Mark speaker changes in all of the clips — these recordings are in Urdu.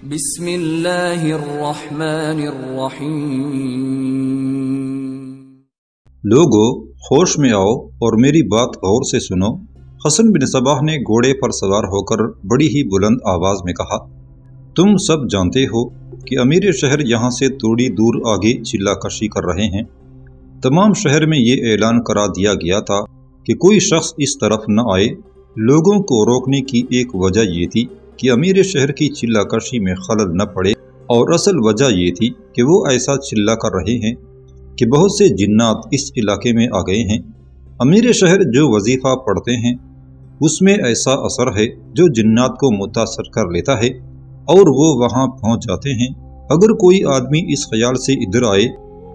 Speaker 1: بسم اللہ الرحمن الرحیم۔
Speaker 2: لوگو ہوش میں آؤ اور میری بات غور سے سنو۔ حسن بن صباح نے گھوڑے پر سوار ہو کر بڑی ہی بلند آواز میں کہا، تم سب جانتے ہو کہ امیر شہر یہاں سے تھوڑی دور آگے چلہ کشی کر رہے ہیں۔ تمام شہر میں یہ اعلان کرا دیا گیا تھا کہ کوئی شخص اس طرف نہ آئے۔ لوگوں کو روکنے کی ایک وجہ یہ تھی کہ امیر شہر کی چلہ کشی میں خلل نہ پڑے، اور اصل وجہ یہ تھی کہ وہ ایسا چلہ کر رہے ہیں کہ بہت سے جنات اس علاقے میں آ گئے ہیں۔ امیر شہر جو وظیفہ پڑھتے ہیں اس میں ایسا اثر ہے جو جنات کو متاثر کر لیتا ہے اور وہ وہاں پہنچ جاتے ہیں۔ اگر کوئی آدمی اس خیال سے ادھر آئے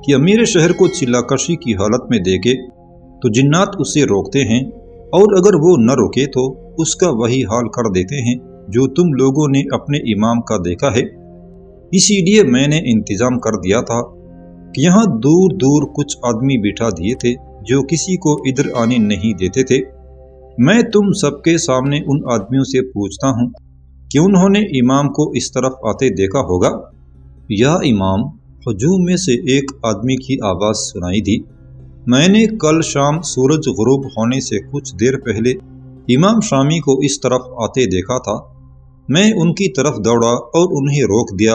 Speaker 2: کہ امیر شہر کو چلہ کشی کی حالت میں دیکھے تو جنات اسے روکتے ہیں، اور اگر وہ نہ روکے تو اس کا وہی حال کر دیتے ہیں جو تم لوگوں نے اپنے امام کا دیکھا ہے۔ اسی لیے میں نے انتظام کر دیا تھا کہ یہاں دور دور کچھ آدمی بٹھا دیے تھے جو کسی کو ادھر آنے نہیں دیتے تھے۔ میں تم سب کے سامنے ان آدمیوں سے پوچھتا ہوں کہ انہوں نے امام کو اس طرف آتے دیکھا ہوگا؟ یا امام، ہجوم میں سے ایک آدمی کی آواز سنائی دی۔ میں نے کل شام سورج غروب ہونے سے کچھ دیر پہلے امام شامی کو اس طرف آتے دیکھا تھا۔ میں ان کی طرف دوڑا اور انہیں روک دیا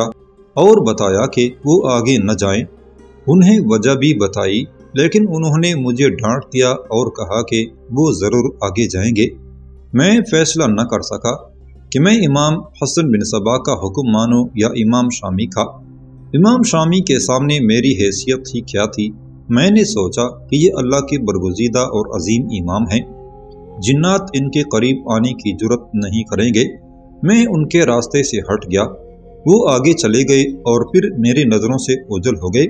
Speaker 2: اور بتایا کہ وہ آگے نہ جائیں۔ انہیں وجہ بھی بتائی، لیکن انہوں نے مجھے ڈانٹ دیا اور کہا کہ وہ ضرور آگے جائیں گے۔ میں فیصلہ نہ کر سکا کہ میں امام حسن بن صباح کا حکم مانوں یا امام شامی کا۔ امام شامی کے سامنے میری حیثیت ہی کیا تھی؟ میں نے سوچا کہ یہ اللہ کے برگزیدہ اور عظیم امام ہیں، جنات ان کے قریب آنے کی جرت نہیں کریں گے۔ میں ان کے راستے سے ہٹ گیا۔ وہ آگے چلے گئے اور پھر میری نظروں سے اوجھل ہو گئے،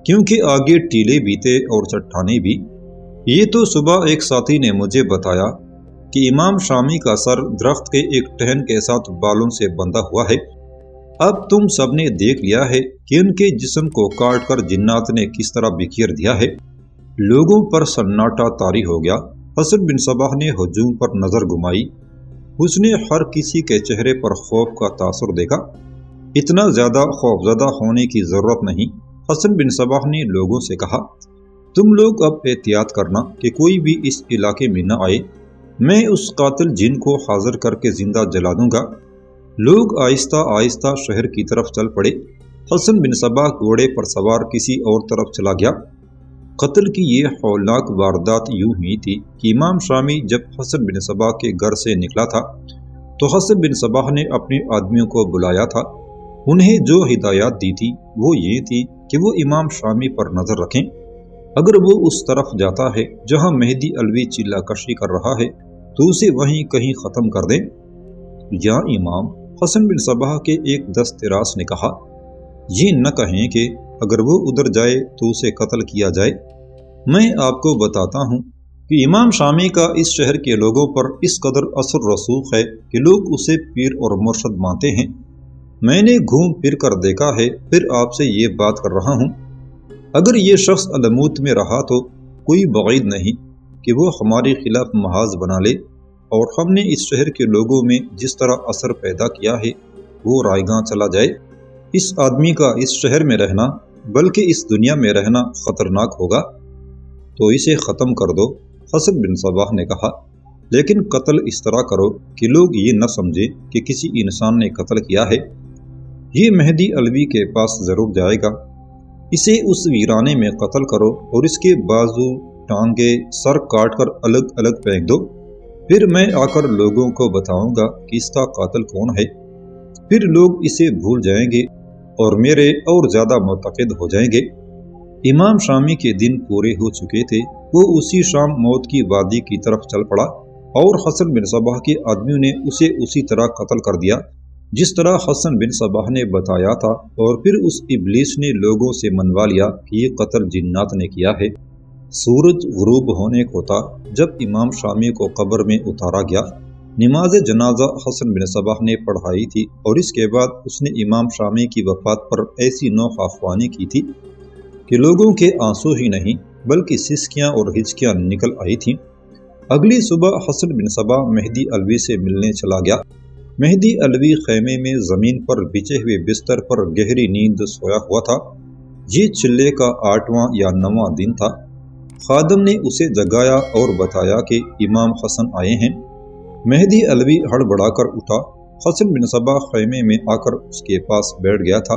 Speaker 2: کیونکہ آگے ٹیلے بھی تھے اور چٹانیں بھی۔ یہ تو صبح ایک ساتھی نے مجھے بتایا کہ امام شامی کا سر درخت کے ایک ٹہن کے ساتھ بالوں سے بندھا ہوا ہے۔ اب تم سب نے دیکھ لیا ہے کہ ان کے جسم کو کاٹ کر جنات نے کس طرح بکھیر دیا ہے۔ لوگوں پر سناٹا طاری ہو گیا۔ حسن بن صباح نے ہجوم پر نظر گھمائی۔ اس نے ہر کسی کے چہرے پر خوف کا تاثر دیکھا۔ اتنا زیادہ خوفزدہ ہونے کی ضرورت نہیں۔ حسن بن صباح نے لوگوں سے کہا، تم لوگ اب احتیاط کرنا کہ کوئی بھی اس علاقے میں نہ آئے۔ میں اس قاتل جن کو حاضر کر کے زندہ جلا دوں گا۔ لوگ آہستہ آہستہ شہر کی طرف چل پڑے۔ حسن بن صباح گھوڑے پر سوار کسی اور طرف چلا گیا۔ قتل کی یہ ہولناک واردات یوں ہوئی تھی کہ امام شامی جب حسن بن صباح کے گھر سے نکلا تھا تو حسن بن صباح نے اپنے آدمیوں کو بلایا تھا۔ انہیں جو ہدایات دی تھی وہ یہ تھی کہ وہ امام شامی پر نظر رکھیں۔ اگر وہ اس طرف جاتا ہے جہاں مہدی علوی چلہ کشی کر رہا ہے تو اسے وہیں کہیں ختم کر دیں۔ یا امام، حسن بن صباح کے ایک دست راس نے کہا، یہ نہ کہیں کہ اگر وہ ادھر جائے تو اسے قتل کیا جائے۔ میں آپ کو بتاتا ہوں کہ امام شامی کا اس شہر کے لوگوں پر اس قدر اثر رسوخ ہے کہ لوگ اسے پیر اور مرشد مانتے ہیں۔ میں نے گھوم پھر کر دیکھا ہے، پھر آپ سے یہ بات کر رہا ہوں۔ اگر یہ شخص علموت میں رہا تو کوئی بعید نہیں کہ وہ ہمارے خلاف محاذ بنا لے، اور ہم نے اس شہر کے لوگوں میں جس طرح اثر پیدا کیا ہے وہ رائیگاں چلا جائے۔ اس آدمی کا اس شہر میں رہنا، بلکہ اس دنیا میں رہنا خطرناک ہوگا، تو اسے ختم کر دو، حسن بن صباح نے کہا۔ لیکن قتل اس طرح کرو کہ لوگ یہ نہ سمجھے کہ کسی انسان نے قتل کیا ہے۔ یہ مہدی علوی کے پاس ضرور جائے گا۔ اسے اس ویرانے میں قتل کرو اور اس کے بازو، ٹانگیں، سر کاٹ کر الگ الگ پھینک دو۔ پھر میں آ کر لوگوں کو بتاؤں گا کہ اس کا قاتل کون ہے۔ پھر لوگ اسے بھول جائیں گے اور میرے اور زیادہ معتقد ہو جائیں گے۔ امام شامی کے دن پورے ہو چکے تھے۔ وہ اسی شام موت کی وادی کی طرف چل پڑا، اور حسن بن صباح کے آدمیوں نے اسے اسی طرح قتل کر دیا جس طرح حسن بن صباح نے بتایا تھا، اور پھر اس ابلیس نے لوگوں سے منوا لیا کہ یہ قتل جنات نے کیا ہے۔ سورج غروب ہونے کو تھا جب امام شامی کو قبر میں اتارا گیا۔ نماز جنازہ حسن بن صباح نے پڑھائی تھی، اور اس کے بعد اس نے امام شامی کی وفات پر ایسی نوخ اخوانی کی تھی کہ لوگوں کے آنسو ہی نہیں بلکہ سسکیاں اور ہچکیاں نکل آئی تھیں۔ اگلی صبح حسن بن صباح مہدی علوی سے ملنے چلا گیا۔ مہدی علوی خیمے میں زمین پر بچھے ہوئے بستر پر گہری نیند سویا ہوا تھا۔ یہ چلے کا 8واں یا 9واں دن تھا۔ خادم نے اسے جگایا اور بتایا کہ امام حسن آئے ہیں۔ مہدی علوی ہڑبڑا کر اٹھا۔ حسن بن صباح خیمے میں آ کر اس کے پاس بیٹھ گیا تھا۔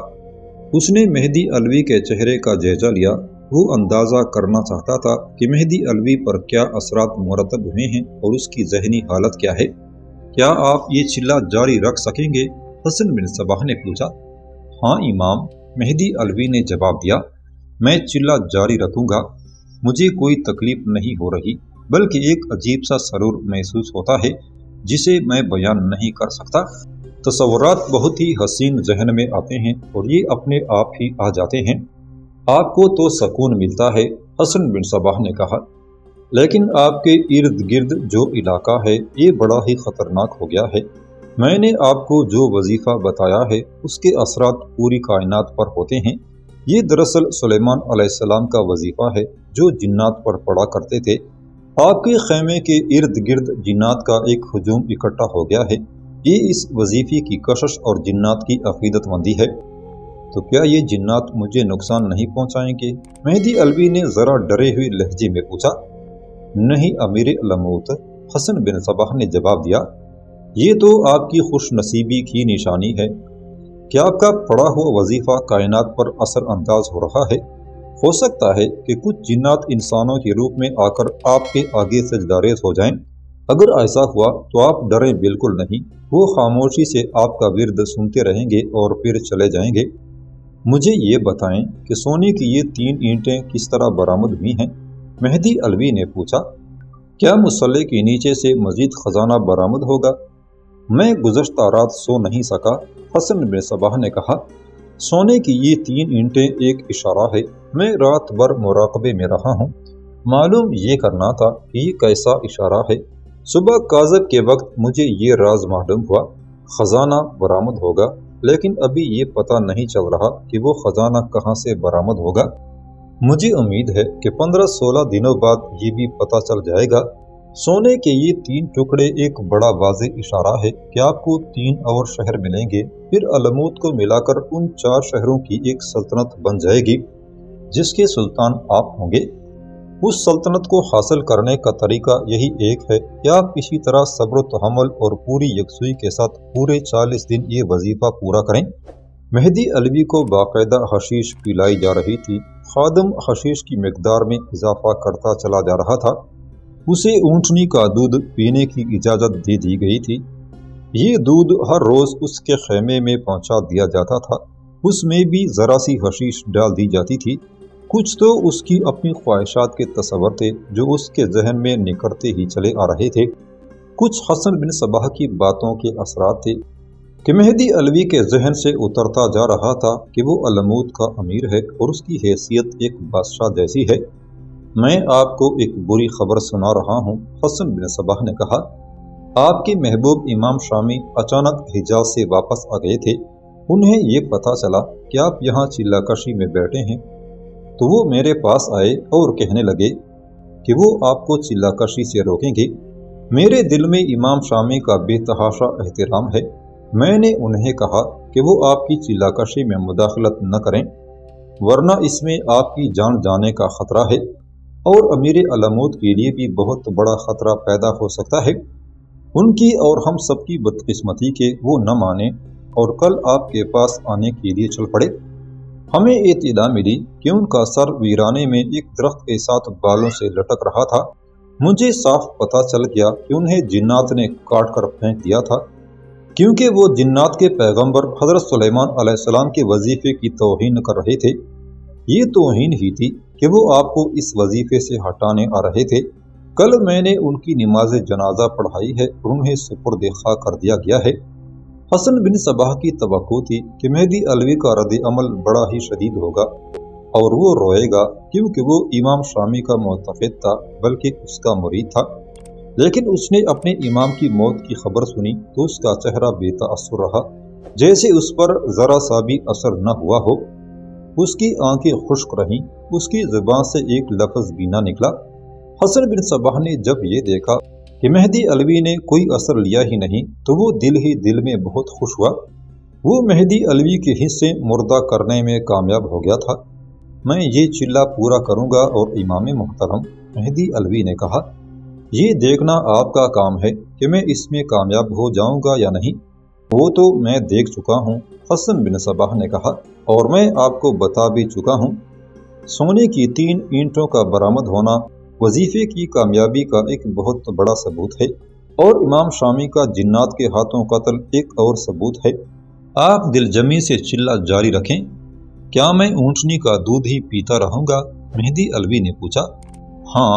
Speaker 2: اس نے مہدی علوی کے چہرے کا جائزہ لیا۔ وہ اندازہ کرنا چاہتا تھا کہ مہدی علوی پر کیا اثرات مرتب ہوئے ہیں اور اس کی ذہنی حالت کیا ہے۔ کیا آپ یہ چلہ جاری رکھ سکیں گے؟ حسن بن صباح نے پوچھا۔ ہاں امام، مہدی علوی نے جواب دیا، میں چلہ جاری رکھوں گا۔ مجھے کوئی تکلیف نہیں ہو رہی، بلکہ ایک عجیب سا سرور محسوس ہوتا ہے جسے میں بیان نہیں کر سکتا۔ تصورات بہت ہی حسین ذہن میں آتے ہیں اور یہ اپنے آپ ہی آ جاتے ہیں۔ آپ کو تو سکون ملتا ہے، حسن بن صباح نے کہا، لیکن آپ کے ارد گرد جو علاقہ ہے یہ بڑا ہی خطرناک ہو گیا ہے۔ میں نے آپ کو جو وظیفہ بتایا ہے اس کے اثرات پوری کائنات پر ہوتے ہیں۔ یہ دراصل سلیمان علیہ السلام کا وظیفہ ہے جو جنات پر پڑا کرتے تھے۔ آپ کے خیمے کے ارد گرد جنات کا ایک ہجوم اکٹھا ہو گیا ہے۔ یہ اس وظیفے کی کشش اور جنات کی عقیدت مندی ہے۔ تو کیا یہ جنات مجھے نقصان نہیں پہنچائیں گے؟ مہدی علوی نے ذرا ڈرے ہوئے لہجے میں پوچھا۔ نہیں امیر علموت، حسن بن صباح نے جواب دیا، یہ تو آپ کی خوش نصیبی کی نشانی ہے کہ آپ کا پڑا ہوا وظیفہ کائنات پر اثر انداز ہو رہا ہے۔ ہو سکتا ہے کہ کچھ جنات انسانوں کے روپ میں آ کر آپ کے آگے سجداریز ہو جائیں۔ اگر ایسا ہوا تو آپ ڈریں بالکل نہیں، وہ خاموشی سے آپ کا ورد سنتے رہیں گے اور پھر چلے جائیں گے۔ مجھے یہ بتائیں کہ سونے کی یہ 3 اینٹیں کس طرح برآمد ہوئی ہیں؟ مہدی علوی نے پوچھا۔ کیا مسلح کے نیچے سے مزید خزانہ برآمد ہوگا؟ میں گزشتہ رات سو نہیں سکا، حسن بن صباح نے کہا۔ سونے کی یہ 3 اینٹیں ایک اشارہ ہے۔ میں رات بھر مراقبے میں رہا ہوں۔ معلوم یہ کرنا تھا کہ یہ کیسا اشارہ ہے۔ صبح کاذب کے وقت مجھے یہ راز معلوم ہوا، خزانہ برآمد ہوگا، لیکن ابھی یہ پتہ نہیں چل رہا کہ وہ خزانہ کہاں سے برآمد ہوگا۔ مجھے امید ہے کہ 15-16 دنوں بعد یہ بھی پتہ چل جائے گا۔ سونے کے یہ 3 ٹکڑے ایک بڑا واضح اشارہ ہے کہ آپ کو 3 اور شہر ملیں گے، پھر علموت کو ملا کر ان 4 شہروں کی ایک سلطنت بن جائے گی جس کے سلطان آپ ہوں گے۔ اس سلطنت کو حاصل کرنے کا طریقہ یہی ایک ہے کہ آپ اسی طرح صبر و تحمل اور پوری یکسوئی کے ساتھ پورے 40 دن یہ وظیفہ پورا کریں۔ مہدی علوی کو باقاعدہ حشیش پلائی جا رہی تھی۔ خادم حشیش کی مقدار میں اضافہ کرتا چلا جا رہا تھا۔ اسے اونٹنی کا دودھ پینے کی اجازت دے دی گئی تھی۔ یہ دودھ ہر روز اس کے خیمے میں پہنچا دیا جاتا تھا۔ اس میں بھی ذرا سی حشیش ڈال دی جاتی تھی۔ کچھ تو اس کی اپنی خواہشات کے تصور تھے جو اس کے ذہن میں نکھرتے ہی چلے آ رہے تھے، کچھ حسن بن صباح کی باتوں کے اثرات تھے کہ مہدی علوی کے ذہن سے اترتا جا رہا تھا کہ وہ علموت کا امیر ہے اور اس کی حیثیت ایک بادشاہ جیسی ہے۔ میں آپ کو ایک بری خبر سنا رہا ہوں، حسن بن صباح نے کہا۔ آپ کے محبوب امام شامی اچانک حجاز سے واپس آ گئے تھے۔ انہیں یہ پتہ چلا کہ آپ یہاں چلہ کشی میں بیٹھے ہیں تو وہ میرے پاس آئے اور کہنے لگے کہ وہ آپ کو چلہ کشی سے روکیں گے۔ میرے دل میں امام شامی کا بے تحاشا احترام ہے۔ میں نے انہیں کہا کہ وہ آپ کی چلہ کشی میں مداخلت نہ کریں، ورنہ اس میں آپ کی جان جانے کا خطرہ ہے اور امیر علموت کے لیے بھی بہت بڑا خطرہ پیدا ہو سکتا ہے۔ ان کی اور ہم سب کی بدقسمتی کہ وہ نہ مانے اور کل آپ کے پاس آنے کے لیے چل پڑے۔ ہمیں اطلاع ملی کہ ان کا سر ویرانے میں ایک درخت کے ساتھ بالوں سے لٹک رہا تھا۔ مجھے صاف پتہ چل گیا کہ انہیں جنات نے کاٹ کر پھینک دیا تھا، کیونکہ وہ جنات کے پیغمبر حضرت سلیمان علیہ السلام کے وظیفے کی توہین کر رہے تھے۔ یہ توہین ہی تھی کہ وہ آپ کو اس وظیفے سے ہٹانے آ رہے تھے۔ کل میں نے ان کی نماز جنازہ پڑھائی ہے اور انہیں سپرد خاک کر دیا گیا ہے۔ حسن بن صباح کی توقع تھی کہ مہدی علوی کا رد عمل بڑا ہی شدید ہوگا اور وہ روئے گا، کیونکہ وہ امام شامی کا معتقد تھا بلکہ اس کا مرید تھا۔ لیکن اس نے اپنے امام کی موت کی خبر سنی تو اس کا چہرہ بے تاثر رہا، جیسے اس پر ذرا سا بھی اثر نہ ہوا ہو۔ اس کی آنکھیں خشک رہیں، اس کی زبان سے ایک لفظ بھی نہ نکلا۔ حسن بن صباح نے جب یہ دیکھا کہ مہدی علوی نے کوئی اثر لیا ہی نہیں تو وہ دل ہی دل میں بہت خوش ہوا۔ وہ مہدی علوی کے حصے مردہ کرنے میں کامیاب ہو گیا تھا۔ میں یہ چلہ پورا کروں گا۔ اور امام محترم مہدی علوی نے کہا، یہ دیکھنا آپ کا کام ہے کہ میں اس میں کامیاب ہو جاؤں گا یا نہیں۔ وہ تو میں دیکھ چکا ہوں، حسن بن صباح نے کہا، اور میں آپ کو بتا بھی چکا ہوں۔ سونے کی 3 اینٹوں کا برآمد ہونا وظیفے کی کامیابی کا ایک بہت بڑا ثبوت ہے، اور امام شامی کا جنات کے ہاتھوں قتل ایک اور ثبوت ہے۔ آپ دل جمی سے چلہ جاری رکھیں۔ کیا میں اونٹنی کا دودھ ہی پیتا رہوں گا؟ مہدی علوی نے پوچھا۔ ہاں،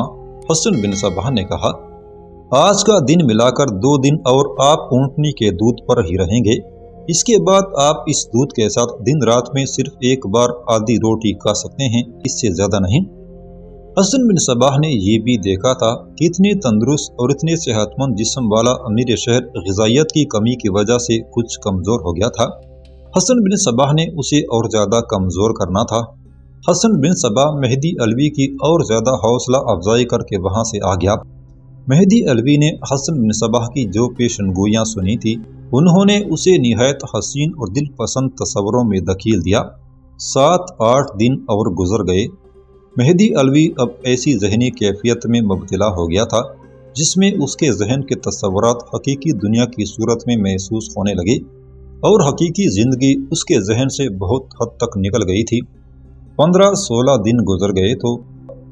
Speaker 2: حسن بن صباح نے کہا، آج کا دن ملا کر 2 دن اور آپ اونٹنی کے دودھ پر ہی رہیں گے۔ اس کے بعد آپ اس دودھ کے ساتھ دن رات میں صرف ایک بار آدھی روٹی کھا سکتے ہیں، اس سے زیادہ نہیں۔ حسن بن صباح نے یہ بھی دیکھا تھا کہ اتنے تندرست اور اتنے صحت مند جسم والا امیر شہر غذائیت کی کمی کی وجہ سے کچھ کمزور ہو گیا تھا۔ حسن بن صباح نے اسے اور زیادہ کمزور کرنا تھا۔ حسن بن صباح مہدی علوی کی اور زیادہ حوصلہ افزائی کر کے وہاں سے آ گیا۔ مہدی علوی نے حسن بن صباح کی جو پیشن گوئیاں سنی تھی، انہوں نے اسے نہایت حسین اور دل پسند تصوروں میں دھکیل دیا۔ 7-8 دن اور گزر گئے۔ مہدی علوی اب ایسی ذہنی کیفیت میں مبتلا ہو گیا تھا جس میں اس کے ذہن کے تصورات حقیقی دنیا کی صورت میں محسوس ہونے لگے، اور حقیقی زندگی اس کے ذہن سے بہت حد تک نکل گئی تھی۔ 15-16 دن گزر گئے تو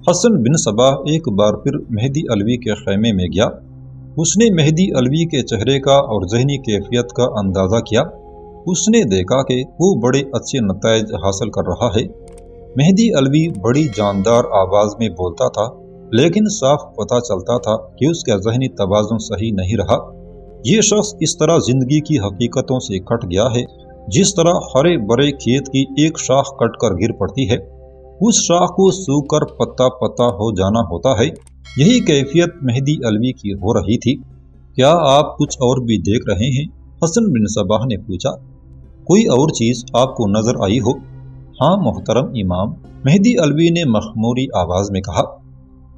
Speaker 2: حسن بن صباح ایک بار پھر مہدی علوی کے خیمے میں گیا۔ اس نے مہدی علوی کے چہرے کا اور ذہنی کیفیت کا اندازہ کیا۔ اس نے دیکھا کہ وہ بڑے اچھے نتائج حاصل کر رہا ہے۔ مہدی علوی بڑی جاندار آواز میں بولتا تھا، لیکن صاف پتہ چلتا تھا کہ اس کا ذہنی توازن صحیح نہیں رہا۔ یہ شخص اس طرح زندگی کی حقیقتوں سے کٹ گیا ہے جس طرح ہرے برے کھیت کی ایک شاخ کٹ کر گر پڑتی ہے، اس شاخ کو سوکھ کر پتا پتا ہو جانا ہوتا ہے۔ یہی کیفیت مہدی علوی کی ہو رہی تھی۔ کیا آپ کچھ اور بھی دیکھ رہے ہیں؟ حسن بن صباح نے پوچھا۔ کوئی اور چیز آپ کو نظر آئی ہو؟ ہاں محترم امام، مہدی علوی نے مخموری آواز میں کہا،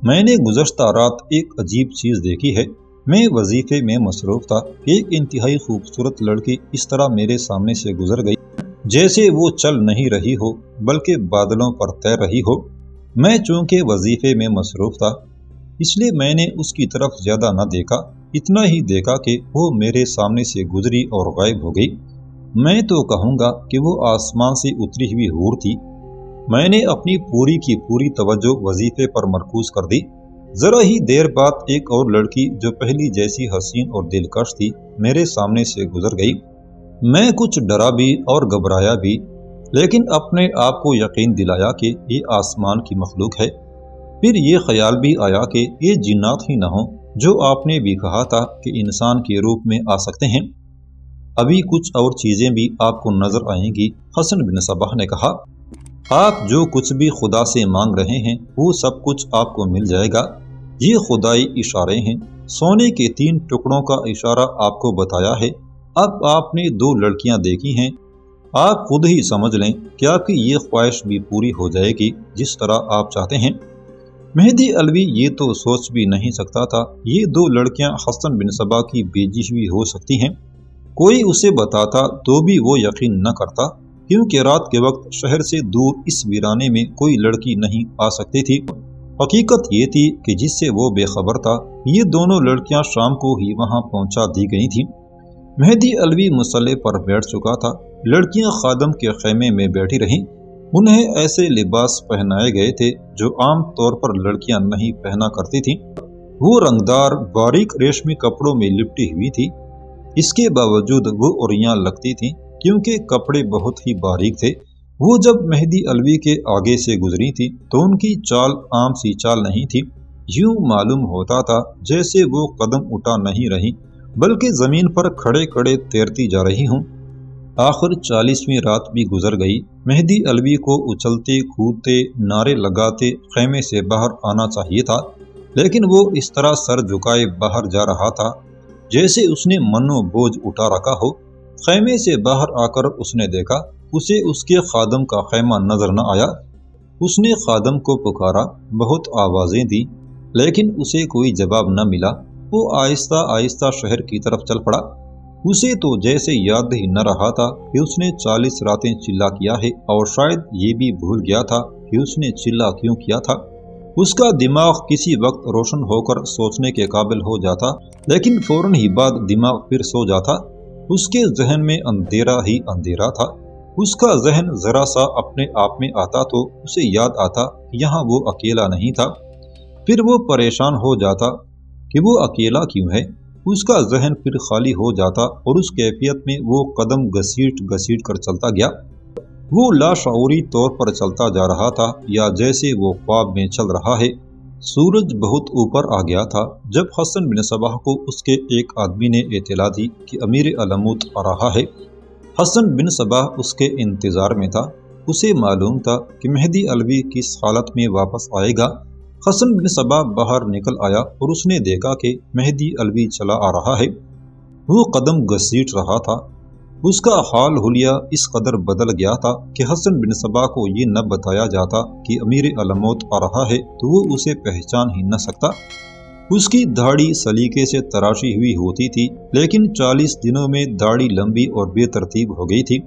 Speaker 2: میں نے گزشتہ رات ایک عجیب چیز دیکھی ہے۔ میں وظیفے میں مصروف تھا، ایک انتہائی خوبصورت لڑکی اس طرح میرے سامنے سے گزر گئی جیسے وہ چل نہیں رہی ہو بلکہ بادلوں پر تیر رہی ہو۔ میں چونکہ وظیفے میں مصروف تھا اس لیے میں نے اس کی طرف زیادہ نہ دیکھا، اتنا ہی دیکھا کہ وہ میرے سامنے سے گزری اور غائب ہو گئی۔ میں تو کہوں گا کہ وہ آسمان سے اتری ہوئی حور تھی۔ میں نے اپنی پوری کی پوری توجہ وظیفے پر مرکوز کر دی۔ ذرا ہی دیر بعد ایک اور لڑکی جو پہلی جیسی حسین اور دلکش تھی میرے سامنے سے گزر گئی۔ میں کچھ ڈرا بھی اور گھبرایا بھی، لیکن اپنے آپ کو یقین دلایا کہ یہ آسمان کی مخلوق ہے۔ پھر یہ خیال بھی آیا کہ یہ جنات ہی نہ ہوں جو آپ نے بھی کہا تھا کہ انسان کے روپ میں آ سکتے ہیں۔ ابھی کچھ اور چیزیں بھی آپ کو نظر آئیں گی، حسن بن صباح نے کہا۔ آپ جو کچھ بھی خدا سے مانگ رہے ہیں وہ سب کچھ آپ کو مل جائے گا۔ یہ خدائی اشارے ہیں۔ سونے کے 3 ٹکڑوں کا اشارہ آپ کو بتایا ہے۔ اب آپ نے 2 لڑکیاں دیکھی ہیں۔ آپ خود ہی سمجھ لیں کہ آپ کی یہ خواہش بھی پوری ہو جائے گی جس طرح آپ چاہتے ہیں۔ مہدی علوی یہ تو سوچ بھی نہیں سکتا تھا یہ 2 لڑکیاں حسن بن صباح کی بیجی ہوئی ہو سکتی ہیں۔ کوئی اسے بتاتا تو بھی وہ یقین نہ کرتا، کیونکہ رات کے وقت شہر سے دور اس ویرانے میں کوئی لڑکی نہیں آ سکتی تھی۔ حقیقت یہ تھی کہ جس سے وہ بے خبر تھا، یہ دونوں لڑکیاں شام کو ہی وہاں پہنچا دی گئی تھیں۔ مہدی علوی مسلح پر بیٹھ چکا تھا۔ لڑکیاں خادم کے خیمے میں بیٹھی رہیں۔ انہیں ایسے لباس پہنائے گئے تھے جو عام طور پر لڑکیاں نہیں پہنا کرتی تھیں۔ وہ رنگدار باریک ریشمی کپڑوں میں لپٹی ہوئی تھی۔ اس کے باوجود وہ عریاں لگتی تھیں کیونکہ کپڑے بہت ہی باریک تھے۔ وہ جب مہدی علوی کے آگے سے گزری تھی تو ان کی چال عام سی چال نہیں تھی۔ یوں معلوم ہوتا تھا جیسے وہ قدم اٹھا نہیں رہی بلکہ زمین پر کھڑے کھڑے تیرتی جا رہی ہوں۔ آخر 40ویں رات بھی گزر گئی۔ مہدی علوی کو اچھلتے کودتے نعرے لگاتے خیمے سے باہر آنا چاہیے تھا، لیکن وہ اس طرح سر جھکائے باہر جا رہا تھا جیسے اس نے منو بوجھ اٹھا رکھا ہو۔ خیمے سے باہر آ کر اس نے دیکھا اسے اس کے خادم کا خیمہ نظر نہ آیا۔ اس نے خادم کو پکارا، بہت آوازیں دی، لیکن اسے کوئی جواب نہ ملا۔ وہ آہستہ آہستہ شہر کی طرف چل پڑا۔ اسے تو جیسے یاد ہی نہ رہا تھا کہ اس نے 40 راتیں چلا کیا ہے، اور شاید یہ بھی بھول گیا تھا کہ اس نے چلا کیوں کیا تھا۔ اس کا دماغ کسی وقت روشن ہو کر سوچنے کے قابل ہو جاتا، لیکن فوراً ہی بعد دماغ پھر سو جاتا۔ اس کے ذہن میں اندھیرا ہی اندھیرا تھا۔ اس کا ذہن ذرا سا اپنے آپ میں آتا تو اسے یاد آتا کہ یہاں وہ اکیلا نہیں تھا۔ پھر وہ پریشان ہو جاتا کہ وہ اکیلا کیوں ہے۔ اس کا ذہن پھر خالی ہو جاتا اور اس کیفیت میں وہ قدم گھسیٹ گھسیٹ کر چلتا گیا۔ وہ لاشعوری طور پر چلتا جا رہا تھا، یا جیسے وہ خواب میں چل رہا ہے۔ سورج بہت اوپر آ گیا تھا جب حسن بن صباح کو اس کے ایک آدمی نے اطلاع دی کہ امیر علموت آ رہا ہے۔ حسن بن صباح اس کے انتظار میں تھا۔ اسے معلوم تھا کہ مہدی علوی کس حالت میں واپس آئے گا۔ حسن بن صباح باہر نکل آیا اور اس نے دیکھا کہ مہدی علوی چلا آ رہا ہے۔ وہ قدم گھسیٹ رہا تھا۔ اس کا حال حلیہ اس قدر بدل گیا تھا کہ حسن بن صباح کو یہ نہ بتایا جاتا کہ امیر علموت آ رہا ہے تو وہ اسے پہچان ہی نہ سکتا۔ اس کی داڑھی سلیقے سے تراشی ہوئی ہوتی تھی، لیکن 40 دنوں میں داڑھی لمبی اور بے ترتیب ہو گئی تھی۔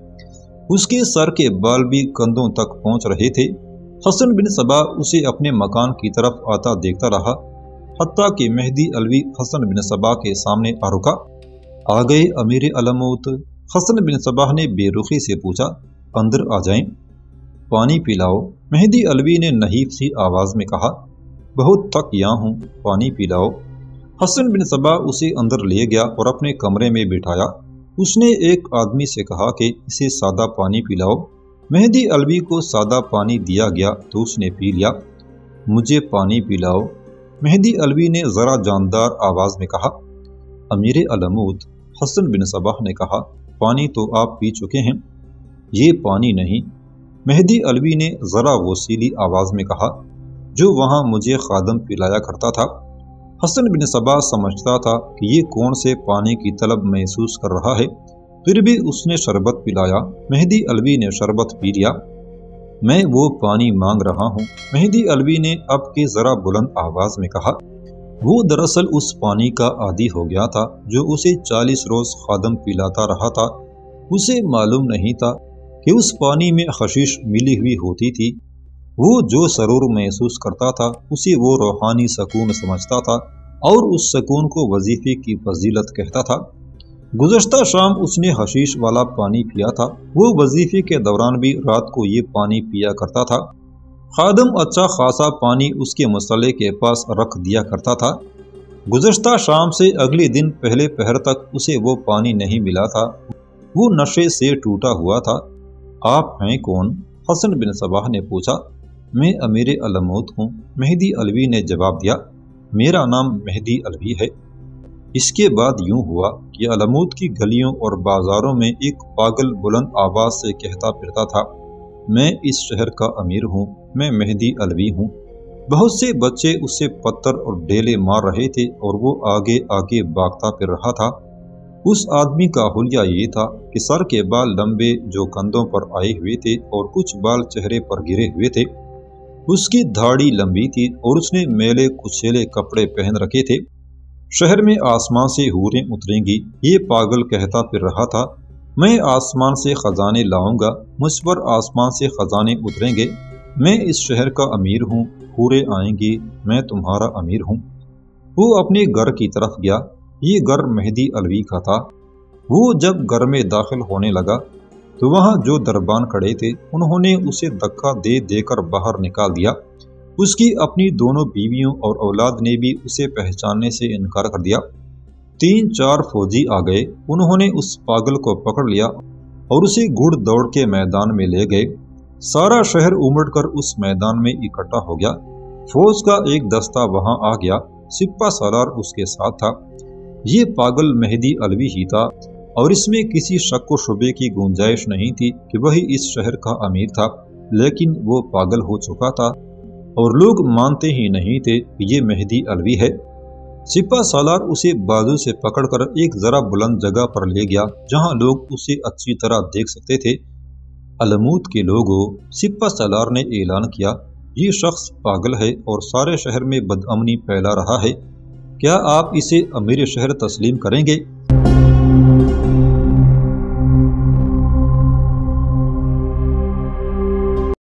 Speaker 2: اس کے سر کے بال بھی کندھوں تک پہنچ رہے تھے۔ حسن بن صباح اسے اپنے مکان کی طرف آتا دیکھتا رہا، حتیٰ کہ مہدی علوی حسن بن صباح کے سامنے آ رکا۔ آ گئے امیر علموت؟ حسن بن صباح نے بے رخی سے پوچھا۔ اندر آ جائیں، پانی پلاؤ، مہدی علوی نے نحیف سی آواز میں کہا۔ بہت تھک گیا ہوں، پانی پلاؤ۔ حسن بن صباح اسے اندر لے گیا اور اپنے کمرے میں بٹھایا۔ اس نے ایک آدمی سے کہا کہ اسے سادہ پانی پلاؤ۔ مہدی علوی کو سادہ پانی دیا گیا تو اس نے پی لیا۔ مجھے پانی پلاؤ، مہدی علوی نے ذرا جاندار آواز میں کہا۔ امیر علموت، حسن بن صباح نے کہا، پانی تو آپ پی چکے ہیں۔ یہ پانی نہیں، مہدی علوی نے ذرا غصیلی آواز میں کہا، جو وہاں مجھے خادم پلایا کرتا تھا۔ حسن بن صباح سمجھتا تھا کہ یہ کون سے پانی کی طلب محسوس کر رہا ہے، پھر بھی اس نے شربت پلایا۔ مہدی علوی نے شربت پی لیا۔ میں وہ پانی مانگ رہا ہوں، مہدی علوی نے اب کے ذرا بلند آواز میں کہا۔ وہ دراصل اس پانی کا عادی ہو گیا تھا جو اسے 40 روز خادم پلاتا رہا تھا۔ اسے معلوم نہیں تھا کہ اس پانی میں حشیش ملی ہوئی ہوتی تھی۔ وہ جو سرور محسوس کرتا تھا اسے وہ روحانی سکون سمجھتا تھا، اور اس سکون کو وظیفے کی فضیلت کہتا تھا۔ گزشتہ شام اس نے حشیش والا پانی پیا تھا۔ وہ وظیفے کے دوران بھی رات کو یہ پانی پیا کرتا تھا۔ خادم اچھا خاصا پانی اس کے مسلح کے پاس رکھ دیا کرتا تھا۔ گزشتہ شام سے اگلے دن پہلے پہر تک اسے وہ پانی نہیں ملا تھا۔ وہ نشے سے ٹوٹا ہوا تھا۔ آپ ہیں کون؟ حسن بن صباح نے پوچھا۔ میں امیر علموت ہوں، مہدی علوی نے جواب دیا۔ میرا نام مہدی علوی ہے۔ اس کے بعد یوں ہوا کہ علموت کی گلیوں اور بازاروں میں ایک پاگل بلند آواز سے کہتا پھرتا تھا، میں اس شہر کا امیر ہوں، میں مہدی علوی ہوں۔ بہت سے بچے اسے پتھر اور ڈیلے مار رہے تھے اور وہ آگے آگے بھاگتا پھر رہا تھا۔ اس آدمی کا حلیہ یہ تھا کہ سر کے بال لمبے جو کندھوں پر آئے ہوئے تھے اور کچھ بال چہرے پر گرے ہوئے تھے۔ اس کی داڑھی لمبی تھی اور اس نے میلے کچیلے کپڑے پہن رکھے تھے۔ شہر میں آسمان سے حوریں اتریں گی، یہ پاگل کہتا پھر رہا تھا۔ میں آسمان سے خزانے لاؤں گا، مجھ پر آسمان سے خزانے اتریں گے۔ میں اس شہر کا امیر ہوں، حوریں آئیں گی، میں تمہارا امیر ہوں۔ وہ اپنے گھر کی طرف گیا۔ یہ گھر مہدی علوی کا تھا۔ وہ جب گھر میں داخل ہونے لگا تو وہاں جو دربان کھڑے تھے انہوں نے اسے دھکا دے دے کر باہر نکال دیا۔ اس کی اپنی دونوں بیویوں اور اولاد نے بھی اسے پہچاننے سے انکار کر دیا۔ 3-4 فوجی آ گئے، انہوں نے اس پاگل کو پکڑ لیا اور اسے گھڑ دوڑ کے میدان میں لے گئے۔ سارا شہر امڑ کر اس میدان میں اکٹھا ہو گیا۔ فوج کا ایک دستہ وہاں آ گیا، سپہ سالار اس کے ساتھ تھا۔ یہ پاگل مہدی علوی ہی تھا اور اس میں کسی شک و شبے کی گنجائش نہیں تھی کہ وہی اس شہر کا امیر تھا، لیکن وہ پاگل ہو چکا تھا اور لوگ مانتے ہی نہیں تھے کہ یہ مہدی علوی ہے۔ سپہ سالار اسے بازو سے پکڑ کر ایک ذرا بلند جگہ پر لے گیا جہاں لوگ اسے اچھی طرح دیکھ سکتے تھے۔ علموت کے لوگوں، سپہ سالار نے اعلان کیا، یہ شخص پاگل ہے اور سارے شہر میں بدامنی پھیلا رہا ہے۔ کیا آپ اسے امیر شہر تسلیم کریں گے؟